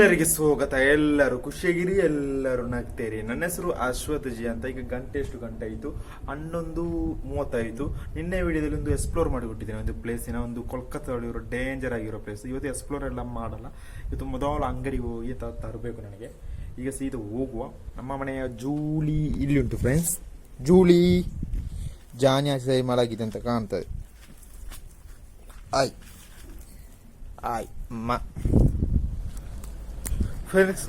ಎಲ್ಲರಿಗೆ ಸ್ವಾಗತ. ಎಲ್ಲರೂ ಖುಷಿಯಾಗಿರಿ, ಎಲ್ಲರೂ ನಗ್ತೇರಿ. ನನ್ನ ಹೆಸರು ಅಶ್ವಥ್ ಜಿ ಅಂತ. ಈಗ ಗಂಟೆ ಎಷ್ಟು ಗಂಟೆ ಆಯಿತು? 11:30. ನಿನ್ನೆ ವಿಡಿಯೋದಲ್ಲಿ ಒಂದು ಎಕ್ಸ್ಪ್ಲೋರ್ ಮಾಡಿಕೊಟ್ಟಿದ್ದೇನೆ ಒಂದು ಪ್ಲೇಸಿನ, ಒಂದು ಕೋಲ್ಕತ್ತಾದಲ್ಲಿರೋ ಡೇಂಜರ್ ಆಗಿರೋ ಪ್ಲೇಸ್. ಇವತ್ತು ಎಕ್ಸ್ಪ್ಲೋರ್ ಎಲ್ಲ ಮಾಡಲ್ಲ, ಇವತ್ತು ಮೊದಲು ಅಂಗಡಿಗೆ ಹೋಗಿ ತರಬೇಕು ನನಗೆ. ಈಗ ಸೀದಾ ಹೋಗುವ. ನಮ್ಮ ಮನೆಯ ಜೂಲಿ ಇಲ್ಲಿ ಉಂಟು ಫ್ರೆಂಡ್ಸ್. ಜೂಲಿ ಜಾನಿ ಆಚೆ ಮಲಗಿದೆ ಅಂತ ಕಾಣ್ತದೆ. ಆಯ್ ಆಯ್ ಅಮ್ಮ ಫ್ರೆಂಡ್ಸ್.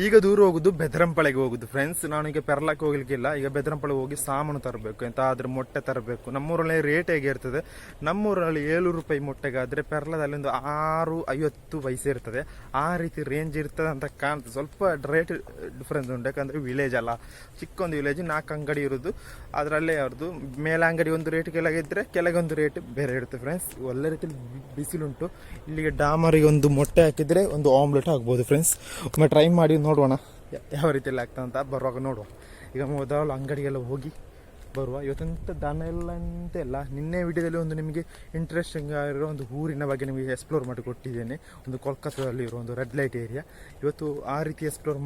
ಈಗ ದೂರ ಹೋಗುದು ಬೆದರಂಪಳೆಗೆ ಹೋಗುದು ಫ್ರೆಂಡ್ಸ್. ನಾನೀಗ ಪೆರ್ಲಕ್ಕೆ ಹೋಗ್ಲಿಕ್ಕಿಲ್ಲ. ಈಗ ಬೆದರಂಪಳೆ ಹೋಗಿ ಸಾಮಾನು ತರಬೇಕು, ಎಂತ ಆದ್ರೆ ಮೊಟ್ಟೆ ತರಬೇಕು. ನಮ್ಮೂರಲ್ಲಿ ರೇಟ್ ಹೇಗೆ ಇರ್ತದೆ? ನಮ್ಮೂರಲ್ಲಿ 7 ರೂಪಾಯಿ ಮೊಟ್ಟೆಗಾದ್ರೆ ಪೆರ್ಲದಲ್ಲಿ ಒಂದು 6.50 ಪೈಸೆ ಇರ್ತದೆ. ಆ ರೀತಿ ರೇಂಜ್ ಇರ್ತದೆ ಅಂತ ಕಾಣ್ತದೆ. ಸ್ವಲ್ಪ ರೇಟ್ ಡಿಫ್ರೆನ್ಸ್ ಉಂಟು, ಯಾಕಂದ್ರೆ ವಿಲೇಜ್ ಅಲ್ಲ, ಚಿಕ್ಕೊಂದು ವಿಲೇಜ್, 4 ಅಂಗಡಿ ಇರೋದು. ಅದರಲ್ಲೇ ಅವ್ರದ್ದು ಮೇಲೆ ಅಂಗಡಿ ಒಂದು ರೇಟ್ ಕೆಳಗಿದ್ರೆ ಕೆಳಗೊಂದು ರೇಟ್ ಬೇರೆ ಇರುತ್ತೆ ಫ್ರೆಂಡ್ಸ್. ಒಳ್ಳೆ ರೀತಿಯಲ್ಲಿ ಬಿಸಿಲುಂಟು. ಇಲ್ಲಿಗೆ ಡಾಮರಿಗೆ ಒಂದು ಮೊಟ್ಟೆ ಹಾಕಿದ್ರೆ ಒಂದು ಆಮ್ಲೆಟ್ ಆಗ್ಬೋದು ಫ್ರೆಂಡ್ಸ್. ಒಮ್ಮೆ ಟ್ರೈ ಮಾಡಿ ನೋಡೋಣ ಯಾವ ರೀತಿಯಲ್ಲಿ ಆಗ್ತದೆ ಅಂತ. ಬರುವಾಗ ನೋಡುವ. ಈಗ ಮೊದಲು ಅಂಗಡಿಗೆಲ್ಲ ಹೋಗಿ ಬರುವ. ಇವತ್ತಂತ ದನ ಎಲ್ಲ ಅಂತೆಲ್ಲ ನಿನ್ನೆ ವಿಡಿಯೋದಲ್ಲಿ ಒಂದು ನಿಮಗೆ ಇಂಟ್ರೆಸ್ಟಿಂಗ್ ಆಗಿರೋ ಒಂದು ಊರಿನ ಬಗ್ಗೆ ನಿಮಗೆ ಎಕ್ಸ್ಪ್ಲೋರ್ ಮಾಡಿ ಕೊಟ್ಟಿದ್ದೇನೆ, ಒಂದು ಕೋಲ್ಕತ್ತಾದಲ್ಲಿ ಇರೋ ಒಂದು ರೆಡ್ ಲೈಟ್ ಏರಿಯಾ. ಇವತ್ತು ಆ ರೀತಿ ಎಕ್ಸ್ಪ್ಲೋರ್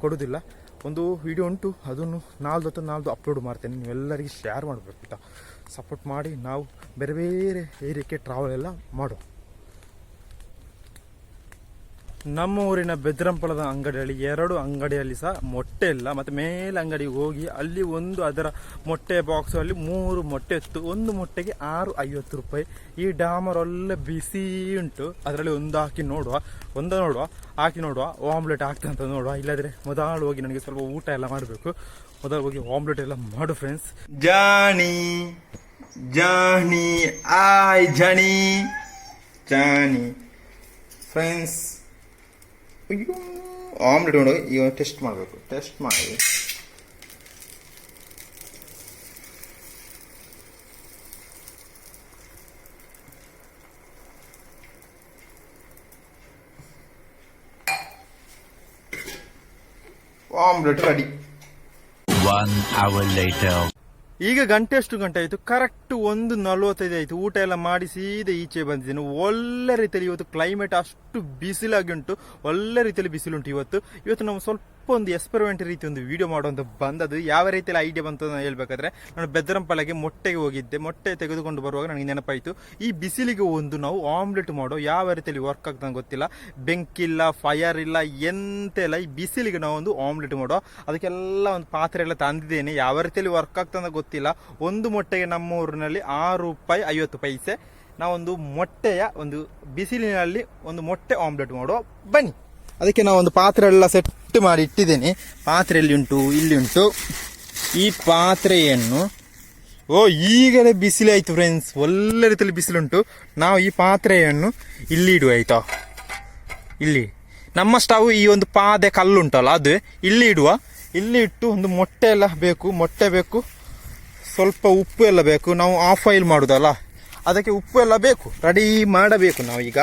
ಕೊಡೋದಿಲ್ಲ. ಒಂದು ವಿಡಿಯೋ ಉಂಟು, ಅದನ್ನು ನಾಳ್ದು ಅಪ್ಲೋಡ್ ಮಾಡ್ತೇನೆ. ನೀವೆಲ್ಲರಿಗೆ ಶೇರ್ ಮಾಡಬೇಕು ಆಯಿತಾ. ಸಪೋರ್ಟ್ ಮಾಡಿ ನಾವು ಬೇರೆ ಬೇರೆ ಏರಿಯಾಕ್ಕೆ ಟ್ರಾವೆಲ್ ಎಲ್ಲ ಮಾಡುವ. ನಮ್ಮ ಊರಿನ ಬೆದರಂಪಳದ ಅಂಗಡಿಯಲ್ಲಿ 2 ಅಂಗಡಿಯಲ್ಲಿ ಸಹ ಮೊಟ್ಟೆ ಇಲ್ಲ. ಮತ್ತು ಮೇಲೆ ಅಂಗಡಿಗೆ ಹೋಗಿ ಅಲ್ಲಿ ಒಂದು ಅದರ ಮೊಟ್ಟೆ ಬಾಕ್ಸ್ ಅಲ್ಲಿ 3 ಮೊಟ್ಟೆ ಇತ್ತು. ಒಂದು ಮೊಟ್ಟೆಗೆ 6.50 ರೂಪಾಯಿ. ಈ ಡಾಮರ್ ಒಳ್ಳೆ ಬಿಸಿ ಉಂಟು. ಅದರಲ್ಲಿ ಒಂದು ಹಾಕಿ ನೋಡುವ, ಹಾಕಿ ನೋಡುವ ಆಮ್ಲೆಟ್ ಆಗ್ತದೆ ಅಂತ ನೋಡುವ. ಇಲ್ಲದ್ರೆ ಮೊದಲು ಹೋಗಿ ನನಗೆ ಸ್ವಲ್ಪ ಊಟ ಎಲ್ಲ ಮಾಡಬೇಕು. ಮೊದಲು ಹೋಗಿ ಆಮ್ಲೆಟ್ ಎಲ್ಲ ಮಾಡು ಫ್ರೆಂಡ್ಸ್. ಜಾನಿ ಆಯ್ ಜಾನಿ ಫ್ರೆಂಡ್ಸ್. ಅಯ್ಯೋ, ಆಮ್ಲೆಟ್ ನೋಡಿ. ಈಗ ಟೆಸ್ಟ್ ಮಾಡಬೇಕು. ಟೆಸ್ಟ್ ಮಾಡಿ ಆಮ್ಲೆಟ್ ರೆಡಿ. 1 hour later. ಈಗ ಗಂಟೆ ಎಷ್ಟು ಗಂಟೆ ಆಯಿತು? ಕರೆಕ್ಟ್ 1:45 ಆಯಿತು. ಊಟ ಎಲ್ಲ ಮಾಡಿ ಸೀದಾ ಈಚೆ ಬಂದಿದ್ದೇನೆ. ಒಳ್ಳೆ ರೀತಿಯಲ್ಲಿ ಇವತ್ತು ಕ್ಲೈಮೇಟ್ ಅಷ್ಟು ಬಿಸಿಲಾಗಿ ಉಂಟು. ಒಳ್ಳೆ ರೀತಿಯಲ್ಲಿ ಬಿಸಿಲುಂಟು ಇವತ್ತು ನಾವು ಸ್ವಲ್ಪ ಒಂದು ಎಕ್ಸ್ಪೆರಿಮೆಂಟ್ ರೀತಿ ಒಂದು ವಿಡಿಯೋ ಮಾಡುವಂತ ಬಂದದ್ದು. ಯಾವ ರೀತಿಯಲ್ಲಿ ಐಡಿಯಾ ಬಂತು ಅಂತ ಹೇಳ್ಬೇಕಾದ್ರೆ, ನಾನು ಬೆದರಂಪಳೆಗೆ ಮೊಟ್ಟೆಗೆ ಹೋಗಿದ್ದೆ. ಮೊಟ್ಟೆ ತೆಗೆದುಕೊಂಡು ಬರುವಾಗ ನನಗೆ ನೆನಪಾಯಿತು, ಈ ಬಿಸಿಲಿಗೆ ಒಂದು ನಾವು ಆಮ್ಲೆಟ್ ಮಾಡೋ ಯಾವ ರೀತಿಯಲ್ಲಿ ವರ್ಕ್ ಆಗ್ತದೆ ಗೊತ್ತಿಲ್ಲ. ಬೆಂಕಿಲ್ಲ, ಫೈರ್ ಇಲ್ಲ, ಎಂತೆಲ್ಲ. ಈ ಬಿಸಿಲಿಗೆ ನಾವು ಒಂದು ಆಮ್ಲೆಟ್ ಮಾಡೋ, ಅದಕ್ಕೆಲ್ಲ ಒಂದು ಪಾತ್ರೆ ಎಲ್ಲ ತಂದಿದ್ದೇನೆ. ಯಾವ ರೀತಿಯಲ್ಲಿ ವರ್ಕ್ ಆಗ್ತದೆ ಗೊತ್ತಿಲ್ಲ. ಒಂದು ಮೊಟ್ಟೆಗೆ ನಮ್ಮ ಊರಿನಲ್ಲಿ 6.50 ರೂಪಾಯಿ. ನಾವೊಂದು ಮೊಟ್ಟೆಯ ಒಂದು ಬಿಸಿಲಿನಲ್ಲಿ ಒಂದು ಮೊಟ್ಟೆ ಆಮ್ಲೆಟ್ ಮಾಡುವ ಬನ್ನಿ. ಅದಕ್ಕೆ ನಾವು ಒಂದು ಪಾತ್ರೆ ಎಲ್ಲ ಸೆಟ್ ಮಾಡಿ ಇಟ್ಟಿದ್ದೇನೆ. ಪಾತ್ರೆಯಲ್ಲಿ ಉಂಟು, ಇಲ್ಲಿ ಉಂಟು. ಈ ಪಾತ್ರೆಯನ್ನು ಈಗಲೇ ಬಿಸಿಲು ಆಯ್ತು ಫ್ರೆಂಡ್ಸ್. ಒಳ್ಳೆ ರೀತಿಯಲ್ಲಿ ಬಿಸಿಲುಂಟು. ನಾವು ಈ ಪಾತ್ರೆಯನ್ನು ಇಲ್ಲಿ ಇಡುವ ಆಯ್ತಾ. ಇಲ್ಲಿ ನಮ್ಮ ಸ್ಟವ್ ಈ ಒಂದು ಪಾದೆ ಕಲ್ಲುಂಟಲ್ಲ, ಅದು ಇಲ್ಲಿ ಇಡುವ. ಇಲ್ಲಿ ಇಟ್ಟು ಒಂದು ಮೊಟ್ಟೆ ಎಲ್ಲ ಬೇಕು, ಮೊಟ್ಟೆ ಬೇಕು, ಸ್ವಲ್ಪ ಉಪ್ಪು ಎಲ್ಲ ಬೇಕು. ನಾವು ಆಫ್ ಆಯಿಲ್ ಮಾಡುದಲ್ಲ, ಅದಕ್ಕೆ ಉಪ್ಪು ಎಲ್ಲ ಬೇಕು. ರೆಡಿ ಮಾಡಬೇಕು ನಾವು. ಈಗ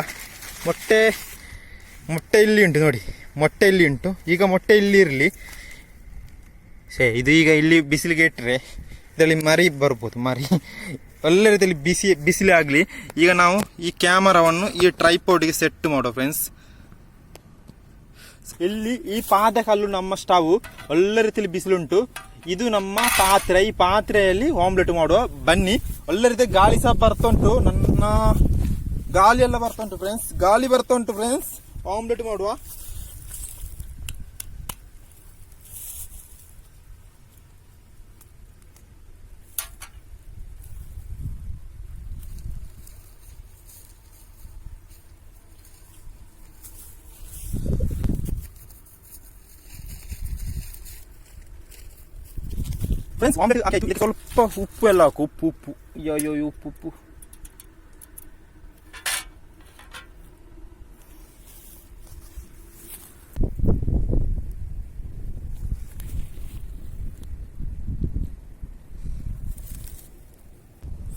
ಮೊಟ್ಟೆ ಇಲ್ಲಿ ಉಂಟು ನೋಡಿ, ಮೊಟ್ಟೆ ಇಲ್ಲಿ ಉಂಟು. ಈಗ ಮೊಟ್ಟೆ ಇಲ್ಲಿ ಇರಲಿ. ಇದು ಈಗ ಇಲ್ಲಿ ಬಿಸಿಲಿಗೆ ಇಟ್ಟರೆ ಇದರಲ್ಲಿ ಮರಿ ಬರ್ಬೋದು. ಮರಿ ಒಳ್ಳೆ ರೀತಿಯಲ್ಲಿ ಬಿಸಿಲೇ ಆಗಲಿ. ಈಗ ನಾವು ಈ ಕ್ಯಾಮರಾವನ್ನು ಈ ಟ್ರೈಪೋರ್ಡ್ಗೆ ಸೆಟ್ ಮಾಡೋ ಫ್ರೆಂಡ್ಸ್. ಇಲ್ಲಿ ಈ ಪಾದ ಕಲ್ಲು ನಮ್ಮ ಸ್ಟವ್. ಒಳ್ಳೆ ರೀತಿಯಲ್ಲಿ ಬಿಸಿಲುಂಟು. ಇದು ನಮ್ಮ ಪಾತ್ರೆ. ಈ ಪಾತ್ರೆಯಲ್ಲಿ ಆಮ್ಲೆಟ್ ಮಾಡುವ ಬನ್ನಿ. ಒಳ್ಳೆ ರೀತಿ ಗಾಳಿ ಸಹ ಬರ್ತುಂಟು. ನನ್ನ ಗಾಳಿ ಎಲ್ಲ ಬರ್ತುಂಟು ಫ್ರೆಂಡ್ಸ್. ಗಾಳಿ ಬರ್ತುಂಟು ಫ್ರೆಂಡ್ಸ್. ಆಮ್ಲೆಟ್ ಮಾಡುವ. ಫ್ರೆಂಡ್ಸ್ ಆಮ್ಲೆಟ್ ಹಾಕಿ ಸ್ವಲ್ಪ ಉಪ್ಪು ಎಲ್ಲ ಹಾಕು. ಉಪ್ಪು ಅಯ್ಯೋ ಉಪ್ಪು.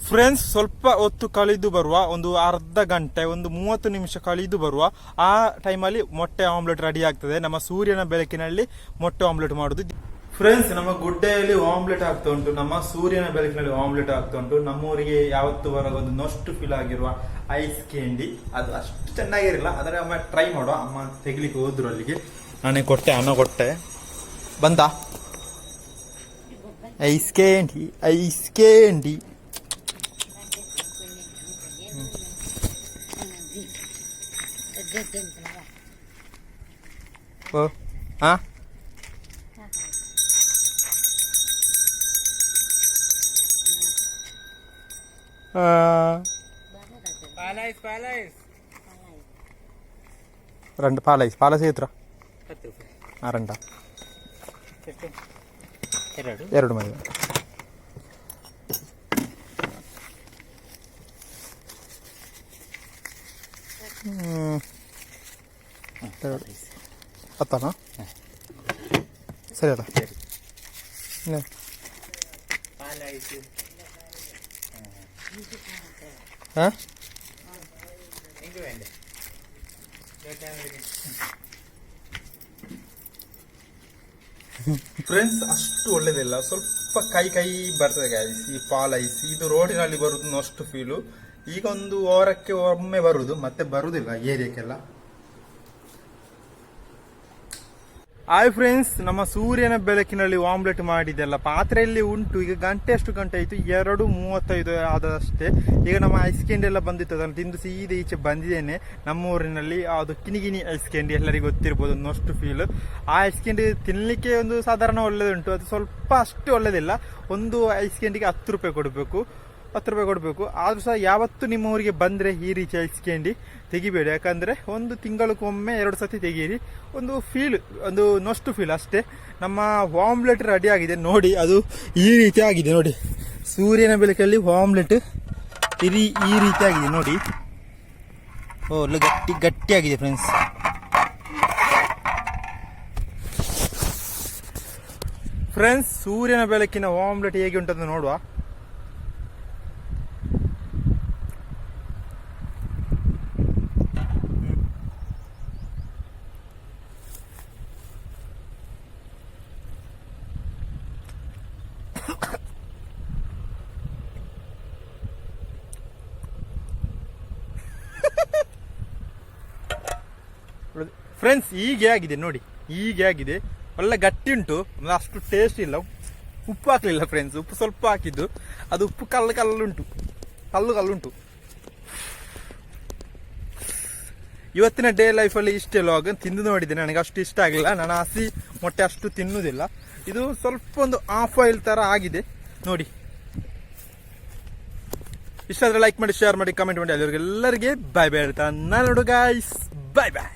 ಫ್ರೆಂಡ್ಸ್ ಸ್ವಲ್ಪ ಹೊತ್ತು ಕಳೆದು ಬರುವ, ಒಂದು ಅರ್ಧ ಗಂಟೆ, ಒಂದು 30 ನಿಮಿಷ ಕಳೆದು ಬರುವ. ಆ ಟೈಮಲ್ಲಿ ಮೊಟ್ಟೆ ಆಮ್ಲೆಟ್ ರೆಡಿ ಆಗ್ತದೆ. ನಮ್ಮ ಸೂರ್ಯನ ಬೆಳಕಿನಲ್ಲಿ ಮೊಟ್ಟೆ ಆಮ್ಲೆಟ್ ಮಾಡೋದು. ಫ್ರೆಂಡ್ಸ್, ನಮ್ಮ ಗುಡ್ಡೆಯಲ್ಲಿ ಆಮ್ಲೆಟ್ ಆಗ್ತಾ ಉಂಟು, ನಮ್ಮ ಸೂರ್ಯನ ಬೆಳಕಿನಲ್ಲಿ ಆಮ್ಲೆಟ್ ಆಗ್ತಾ ಉಂಟು. ನಮ್ಮೂರಿಗೆ ಯಾವತ್ತುವರೆಗೆ ಒಂದು ನೊಸ್ಟ್ ಫೀಲ್ ಆಗಿರುವ ಐಸ್ ಕ್ಯಾಂಡಿ, ಅದು ಅಷ್ಟು ಚೆನ್ನಾಗಿರಲಿಲ್ಲ, ಆದರೆ ಅಮ್ಮ ಟ್ರೈ ಮಾಡುವ. ಅಮ್ಮ ತೆಗಿಲಿಕ್ಕೆ ಹೋದ್ರು ಅಲ್ಲಿಗೆ, ನಾನೇ ಕೊಟ್ಟೆ, ಅನ್ನ ಕೊಟ್ಟೆ. ಬಂತ ಐಸ್ ಕ್ಯಾಂಡಿ, ಐಸ್ ಕ್ಯಾಂಡಿ. ಓ ಹಾ, രണ്ട് പാലൈസ് പാലൈസ് ಎತ್ರ ರಂಡ ಎರಡು ಮನೆ. ಹತ್ತನಾ ಸರಿ ಅಲ್ಲ. ಹಾಂ, ಫ್ರೆಂಡ್ಸ್ ಅಷ್ಟು ಒಳ್ಳೇದಿಲ್ಲ, ಸ್ವಲ್ಪ ಕೈ ಕೈ ಬರ್ತದೆ ಗಾಯ್ಸ್ ಈ ಪಾಲ್ ಐಸ್. ಇದು ರೋಡಿನಲ್ಲಿ ಬರುದು ಅಷ್ಟು ಫೀಲು. ಈಗ ಒಂದು ವಾರಕ್ಕೆ ಒಮ್ಮೆ ಬರುದು, ಮತ್ತೆ ಬರುದಿಲ್ಲ ಏರಿಯಾಕ್ಕೆಲ್ಲ. ಹಾಯ್ ಫ್ರೆಂಡ್ಸ್, ನಮ್ಮ ಸೂರ್ಯನ ಬೆಳಕಿನಲ್ಲಿ ಆಮ್ಲೆಟ್ ಮಾಡಿದೆಲ್ಲ ಪಾತ್ರೆಯಲ್ಲಿ ಉಂಟು. ಈಗ ಎಷ್ಟು ಗಂಟೆ ಆಯಿತು? 2:35 ಆದಷ್ಟೇ. ಈಗ ನಮ್ಮ ಐಸ್ ಕ್ಯಾಂಡಿ ಎಲ್ಲ ಬಂದಿತ್ತು, ಅದನ್ನು ತಿಂದು ಸೀದಾ ಈಚೆ ಬಂದಿದ್ದೇನೆ. ನಮ್ಮೂರಿನಲ್ಲಿ ಅದು ಕಿನಿಗಿನಿ ಐಸ್ ಕ್ಯಾಂಡಿ, ಎಲ್ಲರಿಗೂ ಗೊತ್ತಿರ್ಬೋದು, ಅಷ್ಟು ಫೀಲ್. ಆ ಐಸ್ ಕ್ಯಾಂಡಿ ತಿನ್ನಲಿಕ್ಕೆ ಒಂದು ಸಾಧಾರಣ ಒಳ್ಳೆದುಂಟು, ಅದು ಸ್ವಲ್ಪ ಅಷ್ಟು ಒಳ್ಳೆದಿಲ್ಲ. ಒಂದು ಐಸ್ ಕ್ಯಾಂಡಿಗೆ 10 ರೂಪಾಯಿ ಕೊಡಬೇಕು, 10 ರೂಪಾಯಿ ಕೊಡಬೇಕು. ಆದ್ರೂ ಸಹ ಯಾವತ್ತು ನಿಮ್ಮ ಊರಿಗೆ ಬಂದರೆ ಈ ರೀತಿ ಐಸ್ ಕ್ಯಾಂಡಿ ತೆಗಿಬೇಡಿ, ಯಾಕಂದರೆ ಒಂದು ತಿಂಗಳಿಗೊಮ್ಮೆ 2 ಸತಿ ತೆಗೀರಿ. ಒಂದು ಫೀಲ್, ಒಂದು ನೊಷ್ಟು ಫೀಲ್ ಅಷ್ಟೇ. ನಮ್ಮ ಆಮ್ಲೆಟ್ ರೆಡಿ ಆಗಿದೆ ನೋಡಿ, ಅದು ಈ ರೀತಿ ಆಗಿದೆ ನೋಡಿ. ಸೂರ್ಯನ ಬೆಳಕಲ್ಲಿ ಆಮ್ಲೆಟ್ ಈ ರೀತಿ ಆಗಿದೆ ನೋಡಿ. ಒಳ್ಳೆ ಗಟ್ಟಿಯಾಗಿದೆ ಫ್ರೆಂಡ್ಸ್. ಫ್ರೆಂಡ್ಸ್, ಸೂರ್ಯನ ಬೆಳಕಿನ ಆಮ್ಲೆಟ್ ಹೇಗೆ ಉಂಟಂತ ನೋಡುವ. ಫ್ರೆಂಡ್ಸ್, ಹೀಗೆ ಆಗಿದೆ ನೋಡಿ, ಹೀಗೆ ಆಗಿದೆ. ಒಳ್ಳೆ ಗಟ್ಟಿ ಉಂಟು, ಅಷ್ಟು ಟೇಸ್ಟ್ ಇಲ್ಲ. ಉಪ್ಪು ಹಾಕಲಿಲ್ಲ ಫ್ರೆಂಡ್ಸ್, ಉಪ್ಪು ಸ್ವಲ್ಪ ಹಾಕಿದ್ದು, ಅದು ಉಪ್ಪು ಕಲ್ಲುಂಟು. ಇವತ್ತಿನ ಡೇ ಲೈಫಲ್ಲಿ ಇಷ್ಟೇ ಲಾಗ್ ತಿಂದು ನೋಡಿದ್ದೇನೆ, ನನಗೆ ಅಷ್ಟು ಇಷ್ಟ ಆಗಲಿಲ್ಲ. ನಾನು ಹಸಿ ಮೊಟ್ಟೆ ಅಷ್ಟು ತಿನ್ನುವುದಿಲ್ಲ. ಇದು ಸ್ವಲ್ಪ ಒಂದು ಹಾಫ್ ಆಯಿಲ್ ಥರ ಆಗಿದೆ ನೋಡಿ. ಇಷ್ಟ ಆದರೆ ಲೈಕ್ ಮಾಡಿ, ಶೇರ್ ಮಾಡಿ, ಕಮೆಂಟ್ ಮಾಡಿ. ಎಲ್ಲರಿಗೆ ಬಾಯ್ ಬಾಯ್ ಹೇಳ್ತಾ ನಾನು ನೋಡು ಗಾಯ್ಸ್, ಬಾಯ್ ಬಾಯ್.